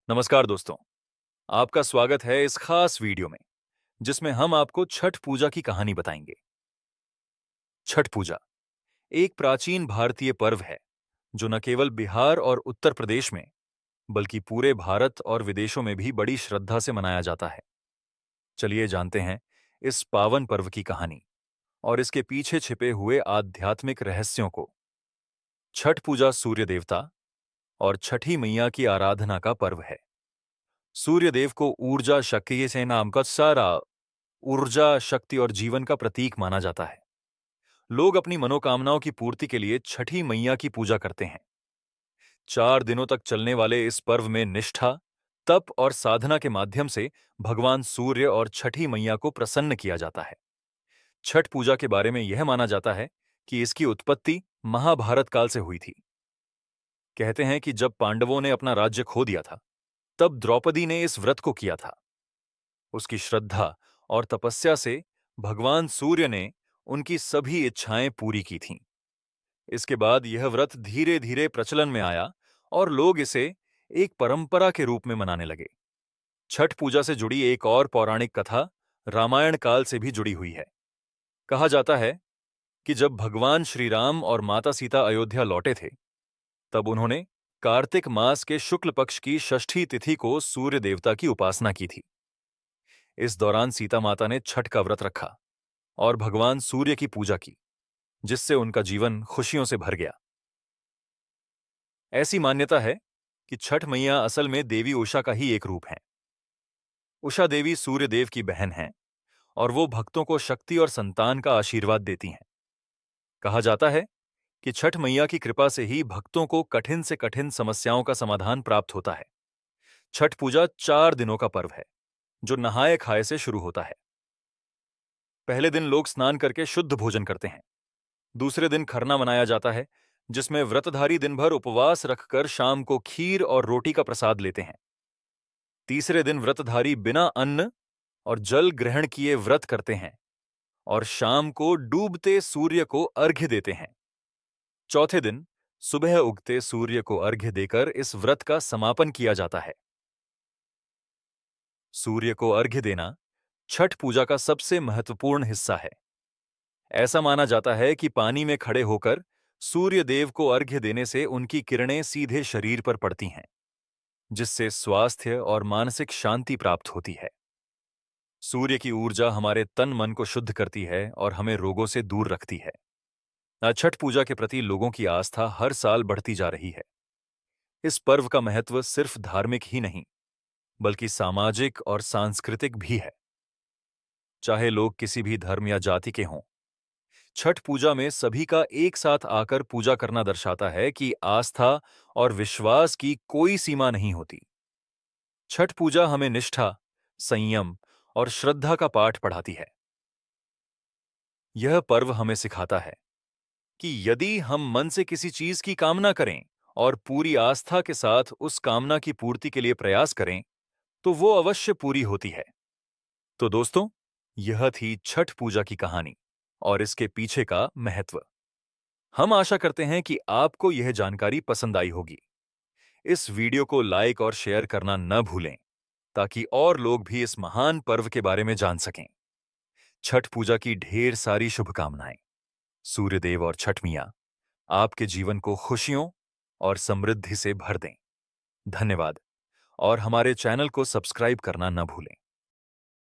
नमस्कार दोस्तों, आपका स्वागत है इस खास वीडियो में जिसमें हम आपको छठ पूजा की कहानी बताएंगे। छठ पूजा एक प्राचीन भारतीय पर्व है जो न केवल बिहार और उत्तर प्रदेश में बल्कि पूरे भारत और विदेशों में भी बड़ी श्रद्धा से मनाया जाता है। चलिए जानते हैं इस पावन पर्व की कहानी और इसके पीछे छिपे हुए आध्यात्मिक रहस्यों को। छठ पूजा सूर्य देवता और छठी मैया की आराधना का पर्व है। सूर्य देव को ऊर्जा शक्ति से नाम का सारा ऊर्जा, शक्ति और जीवन का प्रतीक माना जाता है। लोग अपनी मनोकामनाओं की पूर्ति के लिए छठी मैया की पूजा करते हैं। 4 दिनों तक चलने वाले इस पर्व में निष्ठा, तप और साधना के माध्यम से भगवान सूर्य और छठी मैया को प्रसन्न किया जाता है। छठ पूजा के बारे में यह माना जाता है कि इसकी उत्पत्ति महाभारत काल से हुई थी। कहते हैं कि जब पांडवों ने अपना राज्य खो दिया था, तब द्रौपदी ने इस व्रत को किया था। उसकी श्रद्धा और तपस्या से भगवान सूर्य ने उनकी सभी इच्छाएं पूरी की थीं। इसके बाद यह व्रत धीरे धीरे प्रचलन में आया और लोग इसे एक परंपरा के रूप में मनाने लगे। छठ पूजा से जुड़ी एक और पौराणिक कथा रामायण काल से भी जुड़ी हुई है। कहा जाता है कि जब भगवान श्री राम और माता सीता अयोध्या लौटे थे, तब उन्होंने कार्तिक मास के शुक्ल पक्ष की षष्ठी तिथि को सूर्य देवता की उपासना की थी। इस दौरान सीता माता ने छठ का व्रत रखा और भगवान सूर्य की पूजा की, जिससे उनका जीवन खुशियों से भर गया। ऐसी मान्यता है कि छठ मैया असल में देवी उषा का ही एक रूप है। उषा देवी सूर्य देव की बहन हैं और वो भक्तों को शक्ति और संतान का आशीर्वाद देती हैं। कहा जाता है कि छठ मैया की कृपा से ही भक्तों को कठिन से कठिन समस्याओं का समाधान प्राप्त होता है। छठ पूजा 4 दिनों का पर्व है जो नहाए खाए से शुरू होता है। पहले दिन लोग स्नान करके शुद्ध भोजन करते हैं। दूसरे दिन खरना मनाया जाता है, जिसमें व्रतधारी दिन भर उपवास रखकर शाम को खीर और रोटी का प्रसाद लेते हैं। तीसरे दिन व्रतधारी बिना अन्न और जल ग्रहण किए व्रत करते हैं और शाम को डूबते सूर्य को अर्घ्य देते हैं। चौथे दिन सुबह उगते सूर्य को अर्घ्य देकर इस व्रत का समापन किया जाता है। सूर्य को अर्घ्य देना छठ पूजा का सबसे महत्वपूर्ण हिस्सा है। ऐसा माना जाता है कि पानी में खड़े होकर सूर्य देव को अर्घ्य देने से उनकी किरणें सीधे शरीर पर पड़ती हैं, जिससे स्वास्थ्य और मानसिक शांति प्राप्त होती है। सूर्य की ऊर्जा हमारे तन मन को शुद्ध करती है और हमें रोगों से दूर रखती है। छठ पूजा के प्रति लोगों की आस्था हर साल बढ़ती जा रही है। इस पर्व का महत्व सिर्फ धार्मिक ही नहीं, बल्कि सामाजिक और सांस्कृतिक भी है। चाहे लोग किसी भी धर्म या जाति के हों, छठ पूजा में सभी का एक साथ आकर पूजा करना दर्शाता है कि आस्था और विश्वास की कोई सीमा नहीं होती। छठ पूजा हमें निष्ठा, संयम और श्रद्धा का पाठ पढ़ाती है। यह पर्व हमें सिखाता है कि यदि हम मन से किसी चीज की कामना करें और पूरी आस्था के साथ उस कामना की पूर्ति के लिए प्रयास करें, तो वो अवश्य पूरी होती है। तो दोस्तों, यह थी छठ पूजा की कहानी और इसके पीछे का महत्व। हम आशा करते हैं कि आपको यह जानकारी पसंद आई होगी। इस वीडियो को लाइक और शेयर करना न भूलें, ताकि और लोग भी इस महान पर्व के बारे में जान सकें। छठ पूजा की ढेर सारी शुभकामनाएं। सूर्यदेव और छठ मैया आपके जीवन को खुशियों और समृद्धि से भर दें। धन्यवाद और हमारे चैनल को सब्सक्राइब करना न भूलें।